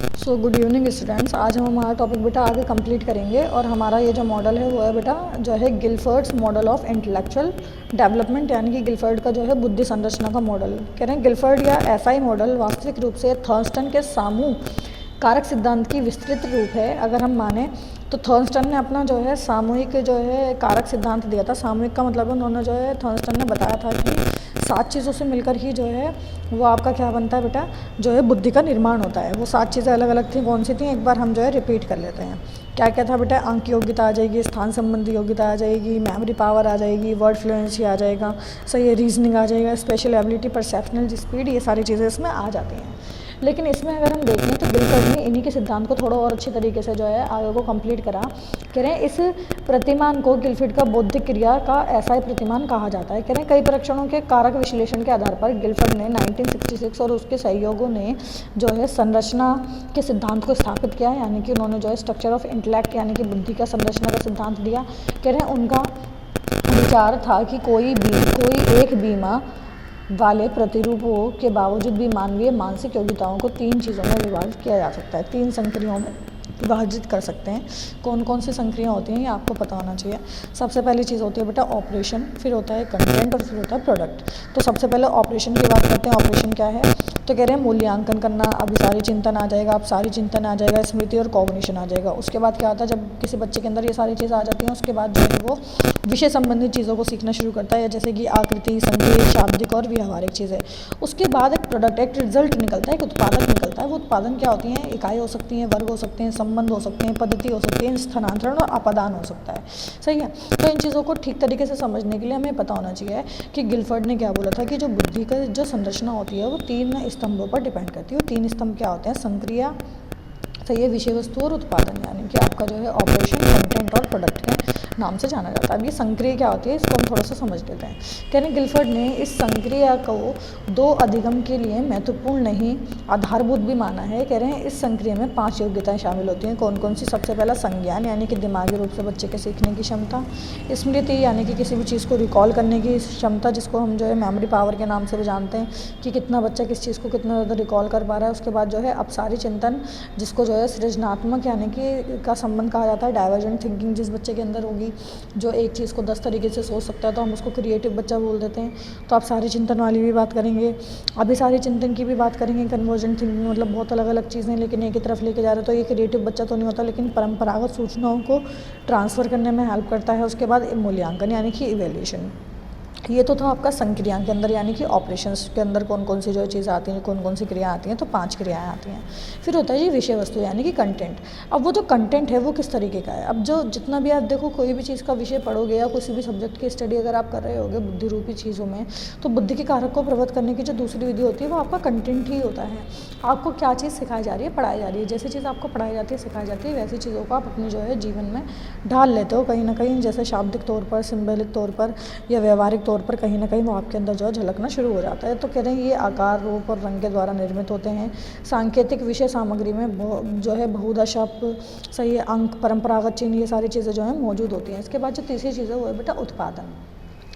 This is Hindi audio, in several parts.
Good evening students. आज हम हमारा टॉपिक बेटा आगे कंप्लीट करेंगे और हमारा ये जो मॉडल है वो है बेटा जो है गिलफर्ड्स मॉडल ऑफ इंटेलेक्चुअल डेवलपमेंट, यानी कि गिलफर्ड का जो है बुद्धि संरचना का मॉडल। कह रहे हैं गिलफर्ड या एफआई मॉडल वास्तविक रूप से थर्स्टन के समूह कारक सिद्धांत की विस्तृत रूप है। अगर हम माने तो थर्स्टन ने अपना जो है सामूहिक जो है कारक सिद्धांत दिया था। सामूहिक का मतलब उन्होंने जो है थर्स्टन ने बताया था कि 7 चीज़ों से मिलकर ही जो है वो आपका क्या बनता है बेटा, जो है बुद्धि का निर्माण होता है। वो 7 चीज़ें अलग अलग थी, कौन सी थी एक बार हम जो है रिपीट कर लेते हैं। क्या क्या था बेटा? अंक योग्यता आ जाएगी, स्थान संबंधी योग्यता आ जाएगी, मेमोरी पावर आ जाएगी, वर्ड फ्लुएंसी आ जाएगा, सही है, रीजनिंग आ जाएगा, स्पेशल एबिलिटी, परसेप्शनल स्पीड, ये सारी चीज़ें इसमें आ जाती हैं। लेकिन इसमें अगर हम देखें तो गिलफर्ड ने इन्हीं के सिद्धांत को थोड़ा और अच्छी तरीके से जो है आगे को कंप्लीट करा। कह रहे हैं इस प्रतिमान को गिलफर्ड का बौद्धिक क्रिया का ऐसा ही प्रतिमान कहा जाता है। कह रहे हैं कई परीक्षणों के कारक विश्लेषण के आधार पर गिलफर्ड ने 1966 और उसके सहयोगियों ने जो है संरचना के सिद्धांत को स्थापित किया, यानी कि उन्होंने जो है स्ट्रक्चर ऑफ इंटेलेक्ट यानी कि बुद्धि का संरचना का सिद्धांत दिया। कह रहे हैं उनका विचार था कि कोई एक बीमा वाले प्रतिरूपों के बावजूद भी मानवीय मानसिक योग्यताओं को 3 चीज़ों में विभाजित किया जा सकता है, 3 संक्रियाओं में विभाजित कर सकते हैं। कौन कौन सी संक्रियाएं होती हैं ये आपको पता होना चाहिए। सबसे पहली चीज़ होती है बेटा ऑपरेशन, फिर होता है कंटेंट और फिर होता है प्रोडक्ट। तो सबसे पहले ऑपरेशन की बात करते हैं। ऑपरेशन क्या है? तो कह रहे हैं मूल्यांकन करना, अभिसारी चिंतन आ जाएगा, अपसारी चिंतन आ जाएगा, स्मृति और कॉग्निशन आ जाएगा। उसके बाद क्या होता है, जब किसी बच्चे के अंदर ये सारी चीज़ें आ जाती हैं उसके बाद जो है वो विषय संबंधित चीज़ों को सीखना शुरू करता है, जैसे कि आकृति, संकेत, शाब्दिक और व्यावहारिक चीज़ें। उसके बाद एक प्रोडक्ट, एक रिजल्ट निकलता है, एक उत्पादक निकलता है। वो उत्पादन क्या होती हैं? इकाई हो सकती हैं, वर्ग हो सकते हैं, संबंध हो सकते हैं, पद्धति हो सकती है, स्थानांतरण और अपादान हो सकता है। सही है। तो इन चीज़ों को ठीक तरीके से समझने के लिए हमें पता होना चाहिए कि गिलफर्ड ने क्या बोला था कि जो बुद्धि का जो संरचना होती है वो 3 स्तंभों पर डिपेंड करती है। 3 स्तंभ क्या होते हैं? संक्रिया, सही है, विषय वस्तु और उत्पादन, यानी कि आपका जो है ऑपरेशन, कंटेंट और प्रोडक्ट के नाम से जाना जाता है। अब ये संक्रिया क्या होती है इसको हम थोड़ा सा समझ लेते हैं। कहने गिलफर्ड ने इस संक्रिया को 2 अधिगम के लिए महत्वपूर्ण नहीं आधारभूत भी माना है। कह रहे हैं इस संक्रिया में 5 योग्यताएं शामिल होती हैं। कौन कौन सी? सबसे पहला संज्ञान, यानी कि दिमागी रूप से बच्चे के सीखने की क्षमता। स्मृति, यानी कि किसी भी चीज़ को रिकॉल करने की क्षमता, जिसको हम जो है मेमोरी पावर के नाम से भी जानते हैं कि कितना बच्चा किस चीज़ को कितना ज़्यादा रिकॉल कर पा रहा है। उसके बाद जो है अपसारी चिंतन, जिसको जो है सृजनात्मक यानी कि का संबंध कहा जाता है। डाइवर्जेंट थिंकिंग जिस बच्चे के अंदर होगी, जो एक चीज़ को 10 तरीके से सोच सकता है, तो हम उसको क्रिएटिव बच्चा बोल देते हैं। तो आप सारी चिंतन वाली भी बात करेंगे, अभी सारी चिंतन की भी बात करेंगे। कन्वर्जेंट थिंकिंग मतलब बहुत अलग अलग चीज़ें लेकिन एक ही तरफ लेके जा रहे हैं, तो ये क्रिएटिव बच्चा तो नहीं होता, लेकिन परंपरागत सूचनाओं को ट्रांसफ़र करने में हेल्प करता है। उसके बाद मूल्यांकन यानी कि इवेल्यूशन। ये तो था आपका संक्रिया के अंदर, यानी कि ऑपरेशंस के अंदर कौन कौन सी जो चीज़ें आती हैं, कौन कौन सी क्रिया आती हैं, तो 5 क्रियाएं आती हैं। फिर होता है ये विषय वस्तु यानी कि कंटेंट। अब वो जो कंटेंट है वो किस तरीके का है? अब जो जितना भी आप देखो कोई भी चीज़ का विषय पढ़ोगे या किसी भी सब्जेक्ट की स्टडी अगर आप कर रहे होगे बुद्धि रूपी चीज़ों में, तो बुद्धि के कारक को प्रवृत्त करने की जो दूसरी विधि होती है वो आपका कंटेंट ही होता है। आपको क्या चीज़ सिखाई जा रही है, पढ़ाई जा रही है, जैसी चीज़ आपको पढ़ाई जाती है, सिखाई जाती है, वैसी चीज़ों को आप अपने जो है जीवन में ढाल लेते हो कहीं ना कहीं, जैसे शाब्दिक तौर पर, सिंबलिक तौर पर या व्यवहारिक तौर पर कहीं ना कहीं वो आपके अंदर जो है झलकना शुरू हो जाता है। तो कह रहे हैं ये आकार, रूप और रंग के द्वारा निर्मित होते हैं। सांकेतिक विषय सामग्री में जो है बहुदशा, सही है, अंक, परंपरागत चिन्ह, ये सारी चीज़ें जो है मौजूद होती हैं। इसके बाद जो तीसरी चीज़ है वो है बेटा उत्पादन,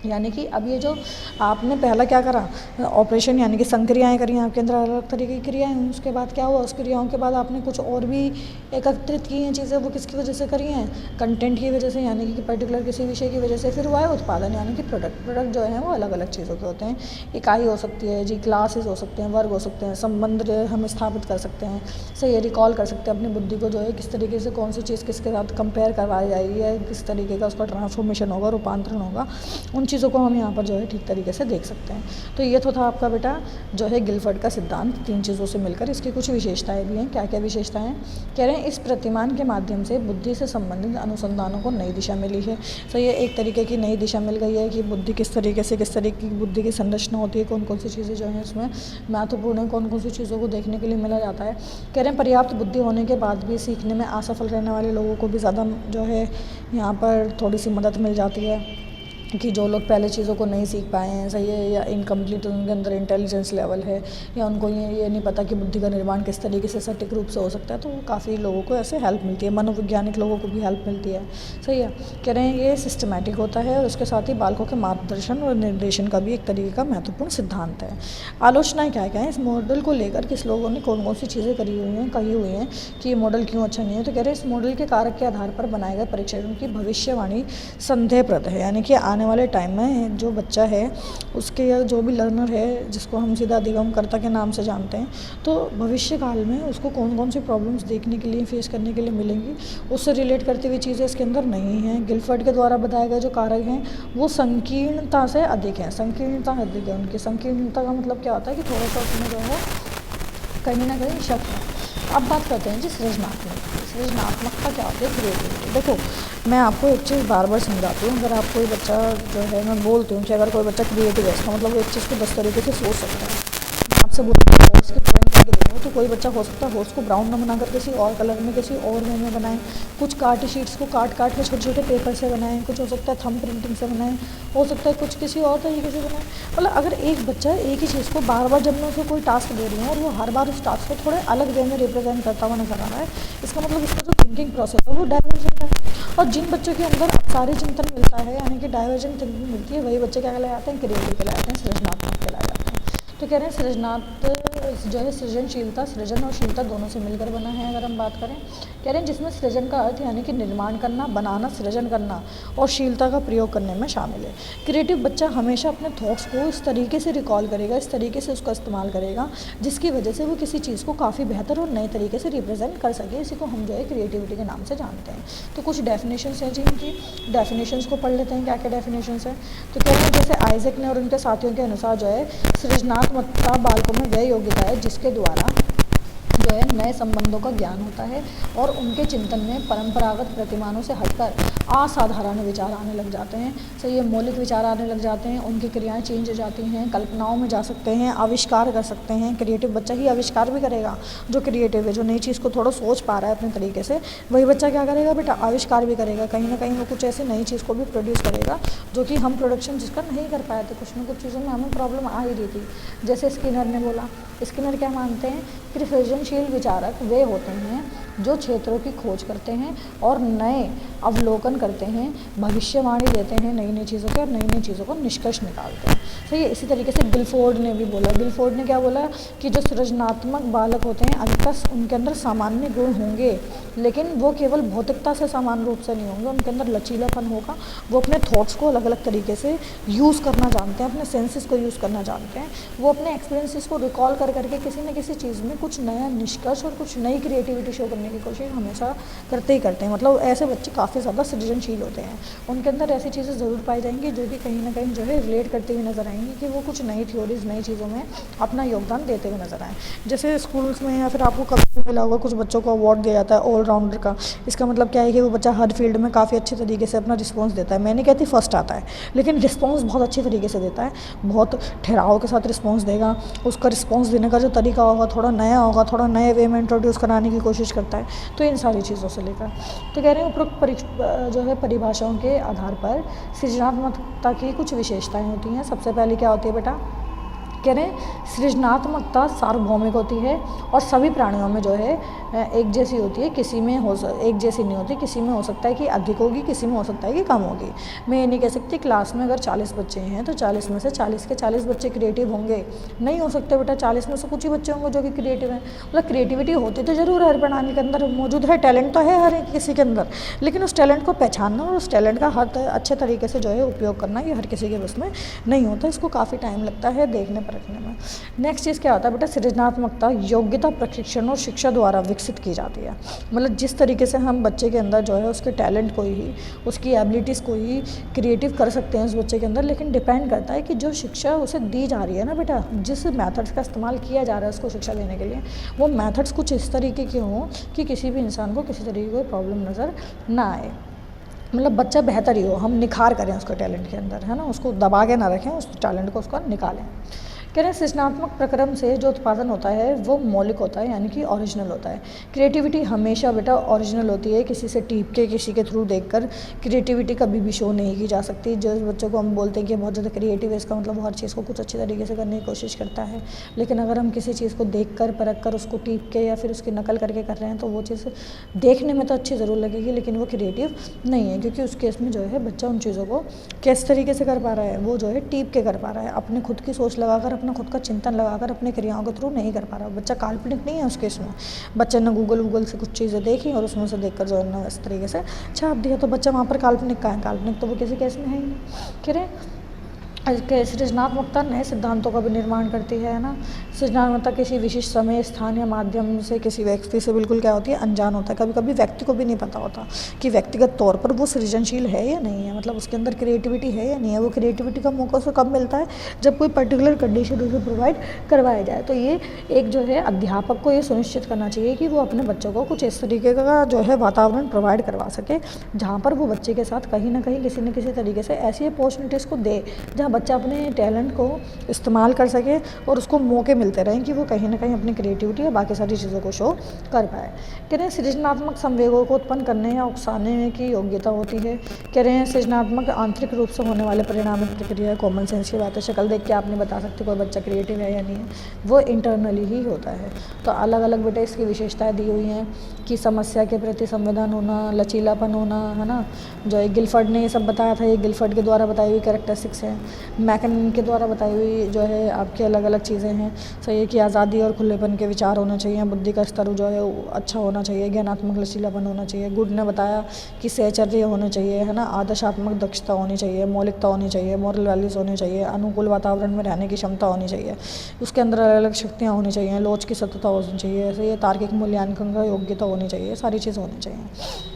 यानी कि अब ये जो आपने पहला क्या करा, ऑपरेशन यानी कि संक्रियाएं करी, आपके अंदर अलग अलग तरीके की क्रियाएं हुई। उसके बाद क्या हुआ, उस क्रियाओं के बाद आपने कुछ और भी एकत्रित की हैं चीज़ें, वो किसकी वजह से करी हैं? कंटेंट की वजह से, यानी कि पर्टिकुलर किसी विषय की वजह से। फिर हुआ है उत्पादन यानी कि प्रोडक्ट। प्रोडक्ट जो है वो अलग अलग चीज़ों के होते हैं। इकाई हो सकती है जी, क्लासेस हो सकते हैं, वर्ग हो सकते हैं, संबंध हम स्थापित कर सकते हैं, सही है, रिकॉल कर सकते हैं अपनी बुद्धि को, जो है किस तरीके से कौन सी चीज़ किसके साथ कंपेयर करवाई जाएगी है, किस तरीके का उसका ट्रांसफॉर्मेशन होगा, रूपांतरण होगा, उन चीज़ों को हम यहाँ पर जो है ठीक तरीके से देख सकते हैं। तो ये तो था आपका बेटा जो है गिलफर्ड का सिद्धांत 3 चीज़ों से मिलकर। इसकी कुछ विशेषताएं भी हैं। क्या क्या विशेषताएं? कह रहे हैं इस प्रतिमान के माध्यम से बुद्धि से संबंधित अनुसंधानों को नई दिशा मिली है। तो ये एक तरीके की नई दिशा मिल गई है कि बुद्धि किस तरीके से, किस तरीके की बुद्धि की संरचना होती है, कौन कौन सी चीज़ें जो हैं इसमें महत्वपूर्ण है, कौन कौन सी चीज़ों को देखने के लिए मिला जाता है। कह रहे हैं पर्याप्त बुद्धि होने के बाद भी सीखने में असफल रहने वाले लोगों को भी ज़्यादा जो है यहाँ पर थोड़ी सी मदद मिल जाती है। कि जो लोग पहले चीज़ों को नहीं सीख पाए हैं, सही है, या इनकम्प्लीट उनके अंदर इंटेलिजेंस लेवल है, या उनको ये नहीं पता कि बुद्धि का निर्माण किस तरीके से सटीक रूप से हो सकता है, तो काफ़ी लोगों को ऐसे हेल्प मिलती है, मनोवैज्ञानिक लोगों को भी हेल्प मिलती है, सही है। कह रहे हैं ये सिस्टमैटिक होता है और उसके साथ ही बालकों के मार्गदर्शन और निर्देशन का भी एक तरीके का महत्वपूर्ण सिद्धांत है। आलोचनाएँ क्या क्या है इस मॉडल को लेकर, किस लोगों ने कौन कौन सी चीज़ें कही हुई हैं कि ये मॉडल क्यों अच्छा नहीं है। तो कह रहे हैं इस मॉडल के कारक के आधार पर बनाए गए परीक्षण की भविष्यवाणी संदेहप्रद है, यानी कि आने वाले टाइम में जो बच्चा है उसके, या जो भी लर्नर है जिसको हम सीधा अधिगमकर्ता के नाम से जानते हैं, तो भविष्य काल में उसको कौन कौन सी प्रॉब्लम्स देखने के लिए, फेस करने के लिए मिलेंगी, उससे रिलेट करती हुई चीज़ें इसके अंदर नहीं हैं। गिलफर्ड के द्वारा बताए गए जो कारक हैं वो संकीर्णता से अधिक हैं, संकीर्णता अधिक है उनकी। संकीर्णता का मतलब क्या होता है कि थोड़ा सा उसमें जो है कहीं ना कहीं शक है। अब बात करते हैं जी सृजनात्मकता क्या होती है, क्रिएटिविटी। देखो मैं आपको एक चीज़ बार बार समझाती हूँ, अगर आप कोई बच्चा जो है, मैं बोलती हूँ कि अगर कोई बच्चा क्रिएटिव है, इसका मतलब वो एक चीज़ को 10 तरीके से सोच सकता है। मैं आपसे बोलूँ कि हॉर्स की ड्राइंग करके देखो, तो कोई बच्चा हो सकता है हॉर्स को ब्राउन में बनाकर किसी और कलर में, किसी और वे में बनाए, कुछ कार्ट शीट्स को काट के छोटे छोटे पेपर से बनाएं, कुछ हो सकता है थंब प्रिंटिंग से बनाएं, हो सकता है कुछ किसी और तरीके से बनाएं। मतलब अगर एक बच्चा एक ही चीज़ को बार बार, जब मैं उसको कोई टास्क दे रही हूँ और वो हर बार उस टास्क को थोड़े अलग वे में रिप्रेजेंट करता हुआ नजर आ रहा है, इसका मतलब इसका जो थिंकिंग प्रोसेस है वो डाइवर्जेंट है। और जिन बच्चों के अंदर अपसारी चिंतन मिलता है, यानी कि डाइवर्जेंट थिंकिंग मिलती है, वही बच्चे क्या कहलाते हैं, क्रिएटिव कहलाते हैं, सृजनात्मक कहलाए जाते हैं। तो कह रहे हैं जो है सृजनशीलता, सृजन और शीलता दोनों से मिलकर बना है। अगर हम बात करें, कह रहे हैं जिसमें सृजन का अर्थ यानी कि निर्माण करना, बनाना, सृजन करना, और शीलता का प्रयोग करने में शामिल है। क्रिएटिव बच्चा हमेशा अपने थॉट्स को इस तरीके से रिकॉल करेगा, इस तरीके से उसका इस्तेमाल करेगा, जिसकी वजह से वो किसी चीज़ को काफ़ी बेहतर और नए तरीके से रिप्रेजेंट कर सके। इसी को हम जो है क्रिएटिविटी के नाम से जानते हैं। तो कुछ डेफिनेशंस हैं जिनकी, डेफिनेशंस को पढ़ लेते हैं, क्या क्या डेफिनेशंस हैं। तो कह रहे हैं जैसे आइजैक ने और उनके साथियों के अनुसार जो है सृजनात्मकता बालकों में वह योग्यता है जिसके द्वारा जो है नए संबंधों का ज्ञान होता है और उनके चिंतन में परंपरागत प्रतिमानों से हटकर असाधारण विचार आने लग जाते हैं। सो ये मौलिक विचार आने लग जाते हैं, उनकी क्रियाएं चेंज हो जाती हैं, कल्पनाओं में जा सकते हैं, आविष्कार कर सकते हैं। क्रिएटिव बच्चा ही आविष्कार भी करेगा। जो क्रिएटिव है, जो नई चीज़ को थोड़ा सोच पा रहा है अपने तरीके से, वही बच्चा क्या करेगा बेटा, आविष्कार भी करेगा। कहीं ना कहीं वो कुछ ऐसी नई चीज़ को भी प्रोड्यूस करेगा जो कि हम प्रोडक्शन जिसका नहीं कर पाए थे। कुछ ना कुछ चीज़ों में हमें प्रॉब्लम आ ही रही थी। जैसे स्किनर ने बोला, स्किनर क्या मानते हैं कि सृजनशील विचारक वे होते हैं जो क्षेत्रों की खोज करते हैं और नए अवलोकन करते हैं, भविष्यवाणी देते हैं नई नई चीज़ों के, और नई नई चीज़ों को निष्कर्ष निकालते हैं। सही है। इसी तरीके से गिलफोर्ड ने भी बोला, गिलफोर्ड ने क्या बोला कि जो सृजनात्मक बालक होते हैं अधिकतर उनके अंदर सामान्य गुण होंगे, लेकिन वो केवल भौतिकता से समान रूप से नहीं होंगे, उनके अंदर लचीलापन होगा। वो अपने थॉट्स को अलग अलग तरीके से यूज़ करना जानते हैं, अपने सेंसेस को यूज़ करना जानते हैं। वो अपने एक्सपीरियंसेस को रिकॉल करके किसी न किसी चीज़ में कुछ नया निष्कर्ष और कुछ नई क्रिएटिविटी शो करने की कोशिश हमेशा करते ही करते हैं। मतलब ऐसे बच्चे काफ़ी ज़्यादा सृजनशील होते हैं। उनके अंदर ऐसी चीज़ें ज़रूर पाई जाएंगी जो कि कहीं ना कहीं जो है रिलेट करते हुए नजर आएंगी, कि वो कुछ नई थ्योरीज, नई चीज़ों में अपना योगदान देते हुए नजर आए। जैसे स्कूल्स में या फिर आपको कभी मिला होगा, कुछ बच्चों को अवार्ड दिया जाता है ऑलराउंडर का। इसका मतलब क्या है कि वो बच्चा हर फील्ड में काफ़ी अच्छे तरीके से अपना रिस्पॉन्स देता है। मैं नहीं कहती फर्स्ट आता है, लेकिन रिस्पॉन्स बहुत अच्छे तरीके से देता है, बहुत ठहराव के साथ रिस्पॉन्स देगा। उसका रिस्पॉन्स देने का जो तरीका होगा थोड़ा नया होगा, थोड़ा नए वे में इंट्रोड्यूस कराने की कोशिश करता है। तो इन सारी चीज़ों से लेकर तो कह रहे हैं उपरोक्त जो है परिभाषाओं के आधार पर सृजनात्मकता की कुछ विशेषताएं होती हैं। सबसे पहले क्या होती है बेटा, कह रहे हैं सृजनात्मकता सार्वभौमिक होती है और सभी प्राणियों में जो है एक जैसी होती है, किसी में एक जैसी नहीं होती। किसी में हो सकता है कि अधिक होगी, किसी में हो सकता है कि कम होगी। मैं ये नहीं कह सकती क्लास में अगर 40 बच्चे हैं तो 40 में से 40 के 40 बच्चे क्रिएटिव होंगे, नहीं हो सकते बेटा। 40 में से कुछ ही बच्चे होंगे जो कि क्रिएटिव हैं। मतलब क्रिएटिविटी होती तो ज़रूर हर प्राणी के अंदर मौजूद है, टैलेंट तो है हर एक किसी के अंदर, लेकिन उस टैलेंट को पहचानना और उस टैलेंट का हर अच्छे तरीके से जो है उपयोग करना, ये हर किसी के बस में नहीं होता। इसको काफ़ी टाइम लगता है देखने परखने में। नेक्स्ट चीज़ क्या होता है बेटा, सृजनात्मकता योग्यता, प्रशिक्षण और शिक्षा द्वारा विकसित की जाती है। मतलब जिस तरीके से हम बच्चे के अंदर जो है उसके टैलेंट को ही, उसकी एबिलिटीज़ को ही क्रिएटिव कर सकते हैं उस बच्चे के अंदर, लेकिन डिपेंड करता है कि जो शिक्षा उसे दी जा रही है ना बेटा, जिस मेथड्स का इस्तेमाल किया जा रहा है उसको शिक्षा देने के लिए, वो मेथड्स कुछ इस तरीके के हों कि किसी भी इंसान को किसी तरीके की कोई प्रॉब्लम नज़र ना आए। मतलब बच्चा बेहतर ही हो, हम निखार करें उसके टैलेंट के अंदर, है ना, उसको दबा के ना रखें, उस टैलेंट को उसका निकालें। कह रहे हैं सृजनात्मक प्रक्रम से जो उत्पादन होता है वो मौलिक होता है, यानी कि ओरिजिनल होता है। क्रिएटिविटी हमेशा बेटा ओरिजिनल होती है, किसी से टीप के, किसी के थ्रू देखकर क्रिएटिविटी कभी भी शो नहीं की जा सकती। जो बच्चों को हम बोलते हैं कि बहुत ज़्यादा क्रिएटिव है, इसका मतलब वो हर चीज़ को कुछ अच्छी तरीके से करने की कोशिश करता है, लेकिन अगर हम किसी चीज़ को देख कर, परख कर, उसको टीप के या फिर उसकी नकल करके कर रहे हैं तो वो चीज़ देखने में तो अच्छी ज़रूर लगेगी, लेकिन वो क्रिएटिव नहीं है, क्योंकि उस केस में जो है बच्चा उन चीज़ों को किस तरीके से कर पा रहा है, वो जो है टीप के कर पा रहा है, अपने खुद की सोच लगाकर, अपना खुद का चिंतन लगाकर, अपने क्रियाओं के थ्रू नहीं कर पा रहा। बच्चा काल्पनिक नहीं है उस केस में। बच्चे ने गूगल से कुछ चीज़ें देखी और उसमें से देखकर जो है ना इस तरीके से छाप दिया, तो बच्चा वहाँ पर काल्पनिक का है, काल्पनिक तो वो किसी केस में है ही नहीं। कह रहे सृजनात्मकता नए सिद्धांतों का भी निर्माण करती है ना। सृजनात्मकता किसी विशिष्ट समय, स्थान या माध्यम से किसी व्यक्ति से बिल्कुल क्या होती है, अनजान होता है। कभी कभी व्यक्ति को भी नहीं पता होता कि व्यक्तिगत तौर पर वो सृजनशील है या नहीं है, मतलब उसके अंदर क्रिएटिविटी है या नहीं है। वो क्रिएटिविटी का मौका उसे कब मिलता है, जब कोई पर्टिकुलर कंडीशन उसे प्रोवाइड करवाया जाए। तो ये एक जो है अध्यापक को ये सुनिश्चित करना चाहिए कि वो अपने बच्चों को कुछ इस तरीके का जो है वातावरण प्रोवाइड करवा सके, जहाँ पर वो बच्चे के साथ कहीं ना कहीं किसी न किसी तरीके से ऐसी अपॉर्चुनिटीज़ को दे जहाँ बच्चा अपने टैलेंट को इस्तेमाल कर सके और उसको मौके मिलते रहें कि वो कहीं ना कहीं अपनी क्रिएटिविटी और बाकी सारी चीज़ों को शो कर पाए। कह रहे हैं सृजनात्मक संवेगों को उत्पन्न करने या उकसाने की योग्यता होती है। कह रहे हैं सृजनात्मक आंतरिक रूप से होने वाले परिणाम प्रक्रिया कॉमन सेंस की बात है। शक्ल देख के आप नहीं बता सकते कोई बच्चा क्रिएटिव है या नहीं है, वो इंटरनली ही होता है। तो अलग अलग बेटे इसकी विशेषताएँ दी हुई हैं कि समस्या के प्रति संवेदन होना, लचीलापन होना, है ना। जो है गिलफर्ड ने ये सब बताया था, ये गिलफर्ड के द्वारा बताई हुई कैरेक्टरिस्टिक्स हैं। मैकन के द्वारा बताई हुई जो है आपकी अलग अलग चीज़ें हैं। सही है कि आज़ादी और खुलेपन के विचार होने चाहिए, बुद्धि का स्तर जो है अच्छा होना चाहिए, ज्ञानात्मक लचीलापन होना चाहिए। गुड ने बताया कि सहचर्य होना चाहिए, है ना, आदर्शात्मक दक्षता होनी चाहिए, मौलिकता होनी चाहिए, मॉरल वैल्यूज़ होनी चाहिए, अनुकूल वातावरण में रहने की क्षमता होनी चाहिए, उसके अंदर अलग अलग शक्तियाँ होनी चाहिए, लोच की सतता होनी चाहिए, ऐसे ये तार्किक मूल्यांकन का योग्यता होनी चाहिए, सारी चीज़ होनी चाहिए।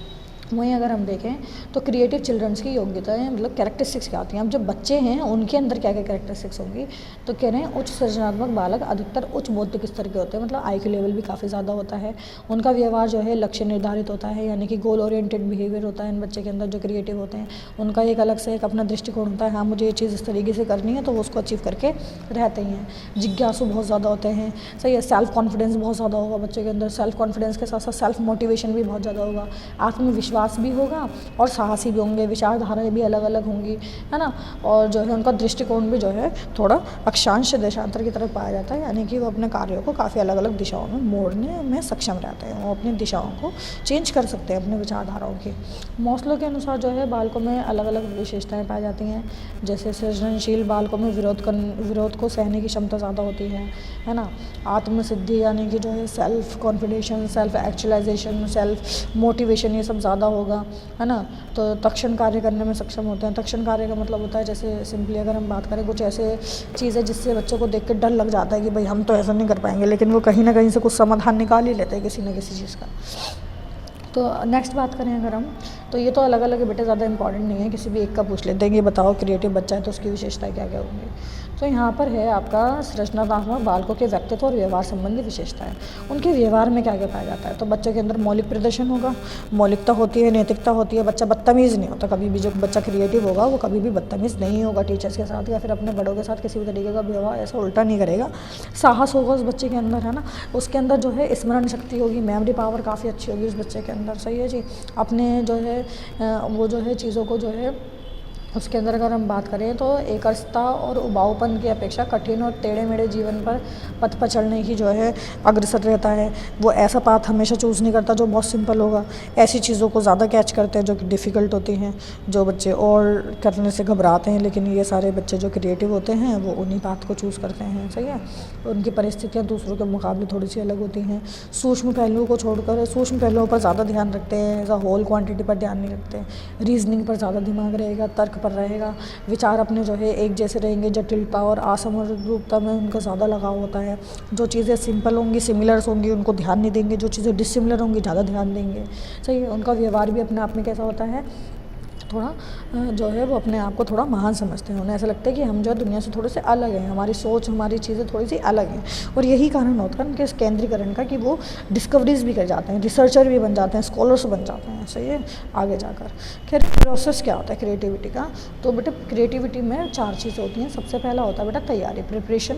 वहीं अगर हम देखें तो क्रिएटिव चिल्ड्रंस की योग्यताएं मतलब कैरेक्टरिस्टिक्स क्या होती हैं। अब जब बच्चे हैं उनके अंदर क्या क्या कैरेक्टरिस्टिक्स होंगी, तो कह रहे हैं उच्च सृजनात्मक बालक अधिकतर उच्च बौद्धिक स्तर के होते हैं, मतलब आई क्यू लेवल भी काफ़ी ज़्यादा होता है। उनका व्यवहार जो है लक्ष्य निर्धारित होता है, यानी कि गोल ओरिएंटेड बिहेवियर होता है इन बच्चे के अंदर जो क्रिएटिव होते हैं। उनका एक अलग से एक अपना दृष्टिकोण होता है, हाँ मुझे ये चीज़ इस तरीके से करनी है, तो वो उसको अचीव करके रहते ही हैं। जिज्ञासु बहुत ज़्यादा होते हैं, सही है। सेल्फ कॉन्फिडेंस बहुत ज़्यादा होगा बच्चे के अंदर, सेल्फ कॉन्फिडेंस के साथ साथ सेल्फ मोटिवेशन भी बहुत ज़्यादा होगा, आत्मविश्वास भी होगा और साहसी भी होंगे, विचारधाराएं भी अलग अलग होंगी, है ना। और जो है उनका दृष्टिकोण भी जो है थोड़ा अक्षांश देशांतर की तरफ पाया जाता है, यानी कि वो अपने कार्यों को काफ़ी अलग अलग दिशाओं में मोड़ने में सक्षम रहते हैं, वो अपनी दिशाओं को चेंज कर सकते हैं अपने विचारधाराओं की। मौसलों के अनुसार जो है बालकों में अलग अलग विशेषताएँ पाई जाती हैं, जैसे सृजनशील बालकों में विरोध को सहने की क्षमता ज़्यादा होती है ना। आत्मसिद्धि यानी कि जो है self confidence, self actualization, self motivation, ये सब ज़्यादा होगा, है ना। तो तक्षण कार्य करने में सक्षम होते हैं। तक्षण कार्य का मतलब होता है, जैसे सिंपली अगर हम बात करें, कुछ ऐसे चीज़ है जिससे बच्चों को देख कर डर लग जाता है कि भाई हम तो ऐसा नहीं कर पाएंगे, लेकिन वो कहीं ना कहीं से कुछ समाधान निकाल ही लेते हैं किसी न किसी चीज़ का। तो नेक्स्ट बात करें अगर हम, तो ये तो अलग अलग बेटे ज़्यादा इंपॉर्टेंट नहीं है, किसी भी एक का पूछ लेते हैं कि बताओ क्रिएटिव बच्चा है तो उसकी विशेषताएं क्या क्या होंगी। तो यहाँ पर है आपका सृजनात्मक बालकों के व्यक्तित्व और व्यवहार संबंधी विशेषताएं। उनके व्यवहार में क्या क्या पाया जाता है, तो बच्चों के अंदर मौलिक प्रदर्शन होगा, मौलिकता होती है, नैतिकता होती है। बच्चा बदतमीज़ नहीं होता कभी भी, जो बच्चा क्रिएटिव होगा वो कभी भी बदतमीज़ नहीं होगा टीचर्स के साथ या फिर अपने बड़ों के साथ किसी भी तरीके का व्यवहार ऐसा उल्टा नहीं करेगा। साहस होगा उस बच्चे के अंदर, है ना। उसके अंदर जो है स्मरण शक्ति होगी, मेमोरी पावर काफ़ी अच्छी होगी उस बच्चे के अंदर, सही है जी। अपने जो है वो जो है चीज़ों को जो है उसके अंदर अगर हम बात करें तो एकरसता और उबाऊपन की अपेक्षा कठिन और टेढ़े मेढ़े जीवन पर पथ पर चलने की जो है अग्रसर रहता है। वो ऐसा पाथ हमेशा चूज़ नहीं करता जो बहुत सिंपल होगा, ऐसी चीज़ों को ज़्यादा कैच करते हैं जो कि डिफ़िकल्ट होती हैं, जो बच्चे और करने से घबराते हैं। लेकिन ये सारे बच्चे जो क्रिएटिव होते हैं वो उन्हीं पाथ को चूज़ करते हैं, सही है। उनकी परिस्थितियाँ दूसरों के मुकाबले थोड़ी सी अलग होती हैं। सूक्ष्म पहलुओं को छोड़कर सूक्ष्म पहलुओं पर ज़्यादा ध्यान रखते हैं, ऐसा होल क्वांटिटी पर ध्यान नहीं रखते। रीजनिंग पर ज़्यादा दिमाग रहेगा, तर्क पर रहेगा, विचार अपने जो है एक जैसे रहेंगे। जटिलता और असमरूपता में उनका ज़्यादा लगाव होता है। जो चीज़ें सिंपल होंगी, सिमिलर्स होंगी, उनको ध्यान नहीं देंगे। जो चीज़ें डिसिमिलर होंगी ज़्यादा ध्यान देंगे, सही है। उनका व्यवहार भी अपने आप में कैसा होता है, थोड़ा जो है वो अपने आप को थोड़ा महान समझते हैं। उन्हें ऐसा लगता है कि हम जो है दुनिया से थोड़े से अलग हैं, हमारी सोच, हमारी चीज़ें थोड़ी सी अलग हैं। और यही कारण होता है उनके इस केंद्रीकरण का कि वो डिस्कवरीज भी कर जाते हैं, रिसर्चर भी बन जाते हैं, स्कॉलर्स बन जाते हैं। सही है, आगे जाकर। खैर, प्रोसेस क्या होता है क्रिएटिविटी का? तो बेटा क्रिएटिविटी में 4 चीज़ें होती हैं। सबसे पहला होता है बेटा तैयारी, प्रिपरेशन।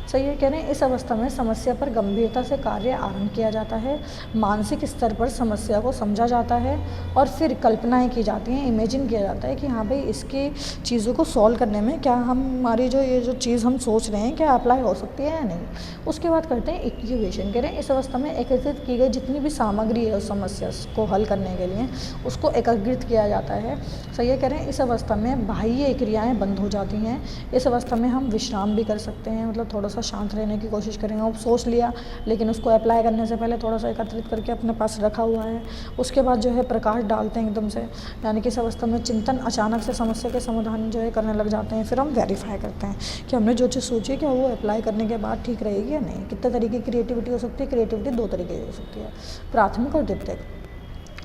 सही है, कह रहे हैं इस अवस्था में समस्या पर गंभीरता से कार्य आरंभ किया जाता है, मानसिक स्तर पर समस्या को समझा जाता है और फिर कल्पनाएं की जाती हैं, इमेजिन किया जाता है कि हाँ भाई इसकी चीज़ों को सॉल्व करने में क्या हमारी जो चीज़ हम सोच रहे हैं क्या अप्लाई हो सकती है या नहीं। उसके बाद करते हैं इक्यूवेशन। कह रहे हैं इस अवस्था में एकत्रित की गई जितनी भी सामग्री है उस समस्या को हल करने के लिए उसको एकीकृत किया जाता है। सही है, कह रहे हैं इस अवस्था में बाह्य क्रियाएँ बंद हो जाती हैं। इस अवस्था में हम विश्राम भी कर सकते हैं, मतलब थोड़ा शांत रहने की कोशिश करेंगे। अब सोच लिया लेकिन उसको अप्लाई करने से पहले थोड़ा सा एकत्रित करके अपने पास रखा हुआ है। उसके बाद जो है प्रकाश डालते हैं एकदम से, यानी कि इस अवस्था में चिंतन अचानक से समस्या के समाधान जो है करने लग जाते हैं। फिर हम वेरीफाई करते हैं कि हमने जो चीज़ सोची है क्या वो अप्लाई करने के बाद ठीक रहेगी या नहीं। कितने तरीके की क्रिएटिविटी हो सकती है? क्रिएटिविटी 2 तरीके की हो सकती है, प्राथमिक और द्वितीयक।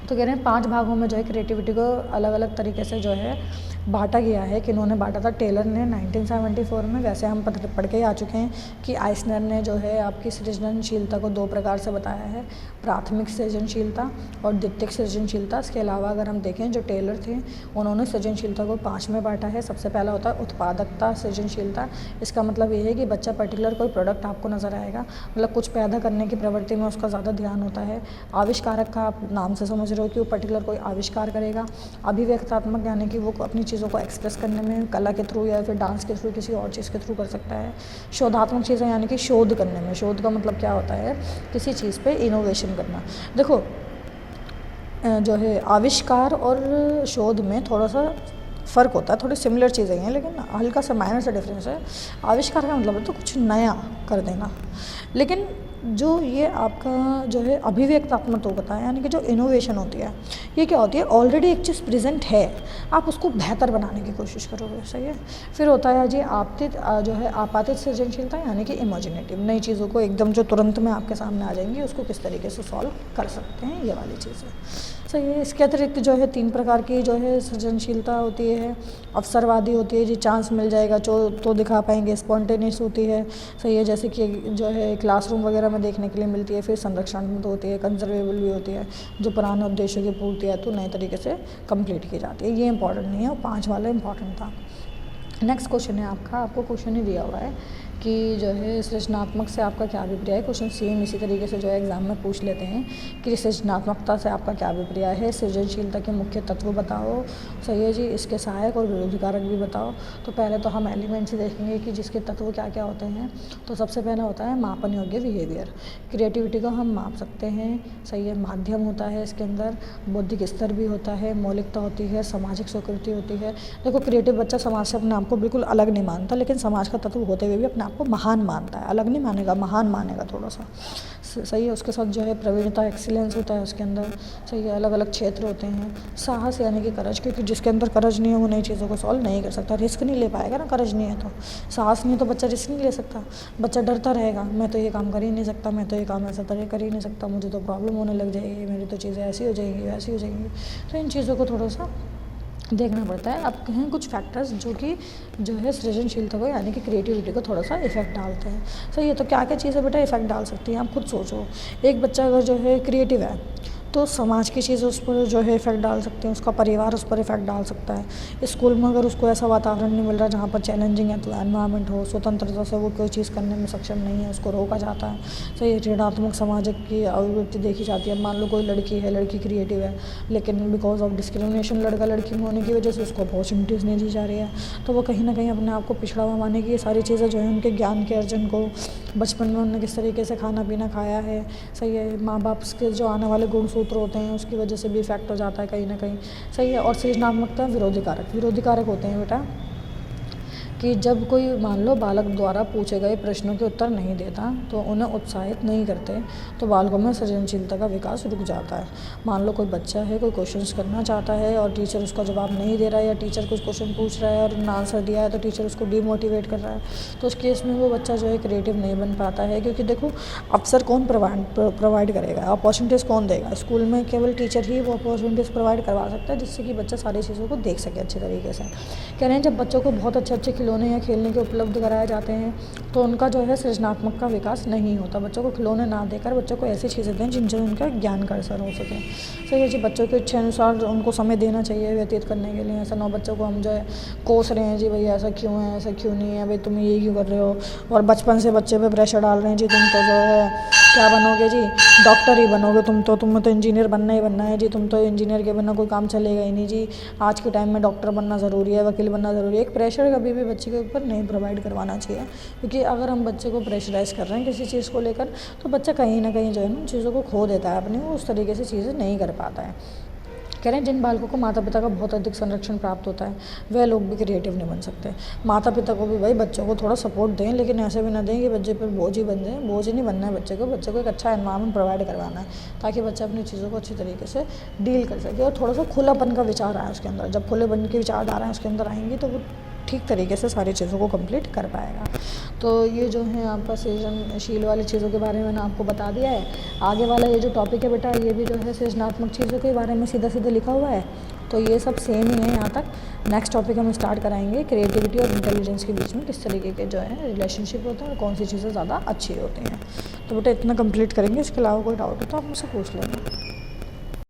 तो कह रहे हैं 5 भागों में जो है क्रिएटिविटी को अलग अलग तरीके से जो है बांटा गया है। किन्होंने बांटा था? टेलर ने 1974 में। वैसे हम पढ़ के आ चुके हैं कि आइसनर ने जो है आपकी सृजनशीलता को 2 प्रकार से बताया है, प्राथमिक सृजनशीलता और द्वितीयक सृजनशीलता। इसके अलावा अगर हम देखें जो टेलर थे उन्होंने सृजनशीलता को 5 में बांटा है। सबसे पहला होता है उत्पादकता सृजनशीलता। इसका मतलब ये है कि बच्चा पर्टिकुलर कोई प्रोडक्ट आपको नज़र आएगा, मतलब कुछ पैदा करने की प्रवृत्ति में उसका ज़्यादा ध्यान होता है। आविष्कारक का आप नाम से समझ रहे हो कि वो पर्टिकुलर कोई आविष्कार करेगा। अभिव्यक्तात्मक यानी कि वो अपनी चीज़ों को एक्सप्रेस करने में कला के थ्रू या फिर डांस के थ्रू किसी और चीज़ के थ्रू कर सकता है। शोधात्मक चीज़ें यानी कि शोध करने में। शोध का मतलब क्या होता है? किसी चीज़ पे इनोवेशन करना। देखो जो है आविष्कार और शोध में थोड़ा सा फ़र्क होता है, थोड़ी सिमिलर चीज़ें हैं लेकिन हल्का सा माइनर सा डिफरेंस है। आविष्कार का मतलब है तो कुछ नया कर देना, लेकिन जो ये आपका जो है अभिव्यक्तात्मक होता है यानी कि जो इनोवेशन होती है ये क्या होती है? ऑलरेडी एक चीज़ प्रेजेंट है, आप उसको बेहतर बनाने की कोशिश करोगे। सही है। फिर होता है जी जो है आपातित सृजनशीलता यानी कि इमेजिनेटिव। नई चीज़ों को एकदम जो तुरंत में आपके सामने आ जाएंगी उसको किस तरीके से सॉल्व कर सकते हैं, ये वाली चीज़ है। सही है। इसके अतिरिक्त जो है 3 प्रकार की जो है सृजनशीलता होती है। अवसरवादी होती है जी, चांस मिल जाएगा जो तो दिखा पाएंगे। स्पॉन्टेनियस होती है। सही है, जैसे कि जो है क्लासरूम वगैरह में देखने के लिए मिलती है। फिर संरक्षणात्मक होती है। कंजर्वेबल भी होती है, जो पुराने उद्देश्यों की पूर्ति है तो नए तरीके से कंप्लीट की जाती है। ये इंपॉर्टेंट नहीं है और 5 वाला इंपॉर्टेंट था। नेक्स्ट क्वेश्चन है आपको क्वेश्चन ही दिया हुआ है कि जो है सृजनात्मक से आपका क्या अभिप्राय है। क्वेश्चन सेम इसी तरीके से जो है एग्जाम में पूछ लेते हैं कि सृजनात्मकता से आपका क्या अभिप्राय है। सृजनशीलता के मुख्य तत्व बताओ। सही है जी, इसके सहायक और विरोधी कारक भी बताओ। तो पहले तो हम एलिमेंट्स ही देखेंगे कि जिसके तत्व क्या क्या होते हैं। तो सबसे पहला होता है मापन योग्य बिहेवियर। क्रिएटिविटी को हम माप सकते हैं। सही है, माध्यम होता है इसके अंदर, बौद्धिक स्तर भी होता है, मौलिकता होती है, सामाजिक स्वीकृति होती है। देखो क्रिएटिव बच्चा समाज से अपने आप को बिल्कुल अलग नहीं मानता, लेकिन समाज का तत्व होते हुए भी अपने को महान मानता है। अलग नहीं मानेगा, महान मानेगा थोड़ा सा। सही है। उसके साथ जो है प्रवीणता, एक्सीलेंस होता है उसके अंदर। सही है, अलग अलग क्षेत्र होते हैं। साहस यानी कि करज, क्योंकि जिसके अंदर करज नहीं है वो नई चीज़ों को सॉल्व नहीं कर सकता, रिस्क नहीं ले पाएगा ना। करज नहीं है तो, साहस नहीं है तो बच्चा रिस्क नहीं ले सकता। बच्चा डरता रहेगा, मैं तो ये काम कर ही नहीं सकता, मैं तो ये काम ऐसा तरह कर ही नहीं सकता, मुझे तो प्रॉब्लम होने लग जाएगी, मेरी तो चीज़ें ऐसी हो जाएंगी वैसी हो जाएंगी। तो इन चीज़ों को थोड़ा सा देखना पड़ता है। अब कहें कुछ फैक्टर्स जो है सृजनशीलता को यानी कि क्रिएटिविटी को थोड़ा सा इफेक्ट डालते हैं। सही है, तो क्या क्या चीज़ें बेटा इफेक्ट डाल सकती हैं, आप खुद सोचो। एक बच्चा अगर जो है क्रिएटिव है तो समाज की चीज़ें उस पर जो है इफ़ेक्ट डाल सकते हैं, उसका परिवार उस पर इफ़ेक्ट डाल सकता है। स्कूल में अगर उसको ऐसा वातावरण नहीं मिल रहा जहाँ पर चैलेंजिंग है तो एनवायरनमेंट हो, स्वतंत्रता से वो कोई चीज़ करने में सक्षम नहीं है, उसको रोका जाता है। सही है, ऋणात्मक सामाजिक की अभिवृत्ति देखी जाती है। मान लो कोई लड़की है, लड़की क्रिएटिव है लेकिन बिकॉज ऑफ डिस्क्रिमिनेशन लड़का लड़की में होने की वजह से उसको अपॉर्चुनिटीज़ नहीं दी जा रही है, तो वो कहीं ना कहीं अपने आप को पिछड़ा हुआ मानेगी। ये सारी चीज़ें जो है उनके ज्ञान के अर्जन को, बचपन में उन्होंने किस तरीके से खाना पीना खाया है। सही है, माँ बाप के जो आने वाले गुणसूत्र होते हैं उसकी वजह से भी इफेक्ट हो जाता है कहीं ना कहीं। सही है, और सृजनात्मकता विरोधी कारक होते हैं बेटा। कि जब कोई मान लो बालक द्वारा पूछे गए प्रश्नों के उत्तर नहीं देता तो उन्हें उत्साहित नहीं करते तो बालकों में सृजनशीलता का विकास रुक जाता है। मान लो कोई बच्चा है, कोई क्वेश्चंस करना चाहता है और टीचर उसका जवाब नहीं दे रहा है, या टीचर कुछ क्वेश्चन पूछ रहा है और उन्होंने आंसर दिया है तो टीचर उसको डीमोटिवेट कर रहा है, तो उस केस में वो बच्चा जो है क्रिएटिव नहीं बन पाता है। क्योंकि देखो, अवसर कौन प्रोवाइड करेगा, अपॉर्चुनिटीज़ कौन देगा? स्कूल में केवल टीचर ही वो अपॉर्चुनिटीज़ प्रोवाइड करवा सकता है जिससे कि बच्चा सारी चीज़ों को देख सके अच्छे तरीके से। कह रहे हैं जब बच्चों को बहुत अच्छे अच्छे खिलौने या खेलने के उपलब्ध कराए जाते हैं तो उनका जो है सृजनात्मक का विकास नहीं होता। बच्चों को खिलौने ना देकर बच्चों को ऐसी चीज़ें दें जिनसे उनका ज्ञान का असर हो सके। सही है जी, बच्चों के इच्छा अनुसार उनको समय देना चाहिए व्यतीत करने के लिए। ऐसा ना बच्चों को हम जो है कोस रहे हैं, जी भैया ऐसा क्यों है, ऐसा क्यों नहीं है, भाई तुम ये क्यों कर रहे हो, और बचपन से बच्चे पे प्रेशर डाल रहे हैं, जी तुम तो जो है क्या बनोगे जी, डॉक्टर ही बनोगे, तुम्हें तो इंजीनियर बनना ही बनना है जी, तुम तो इंजीनियर के बिना कोई काम चलेगा ही नहीं जी, आज के टाइम में डॉक्टर बनना ज़रूरी है, वकील बनना ज़रूरी है। एक प्रेशर कभी भी बच्चे के ऊपर नहीं प्रोवाइड करवाना चाहिए, क्योंकि अगर हम बच्चे को प्रेशराइज कर रहे हैं किसी चीज़ को लेकर तो बच्चा कहीं ना कहीं जो है ना चीज़ों को खो देता है अपनी, वो उस तरीके से चीज़ें नहीं कर पाता है। कह रहे हैं जिन बालकों को माता पिता का बहुत अधिक संरक्षण प्राप्त होता है वह लोग भी क्रिएटिव नहीं बन सकते। माता पिता को भी भाई बच्चों को थोड़ा सपोर्ट दें, लेकिन ऐसे भी ना दें कि बच्चे पर बोझ ही बन जाए। बोझ ही नहीं बनना है बच्चे को एक अच्छा एनवायरनमेंट प्रोवाइड करवाना है ताकि बच्चा अपनी चीज़ों को अच्छी तरीके से डील कर सके और थोड़ा सा खुलापन का विचार आए उसके अंदर। जब खुलेपन के विचारधारा उसके अंदर आएंगी तो वो ठीक तरीके से सारी चीज़ों को कंप्लीट कर पाएगा। तो ये जो है आपका सृजनशील वाली चीज़ों के बारे में मैंने आपको बता दिया है। आगे वाला ये जो टॉपिक है बेटा, ये भी जो है सृजनात्मक चीज़ों के बारे में सीधा सीधा लिखा हुआ है, तो ये सब सेम ही है यहाँ तक। नेक्स्ट टॉपिक हम स्टार्ट कराएंगे क्रिएटिविटी और इंटेलिजेंस के बीच में किस तरीके के जो है रिलेशनशिप होता है और कौन सी चीज़ें ज़्यादा अच्छी होती हैं। तो बेटा इतना कंप्लीट करेंगे, इसके अलावा कोई डाउट हो तो आप मुझसे पूछ लेंगे।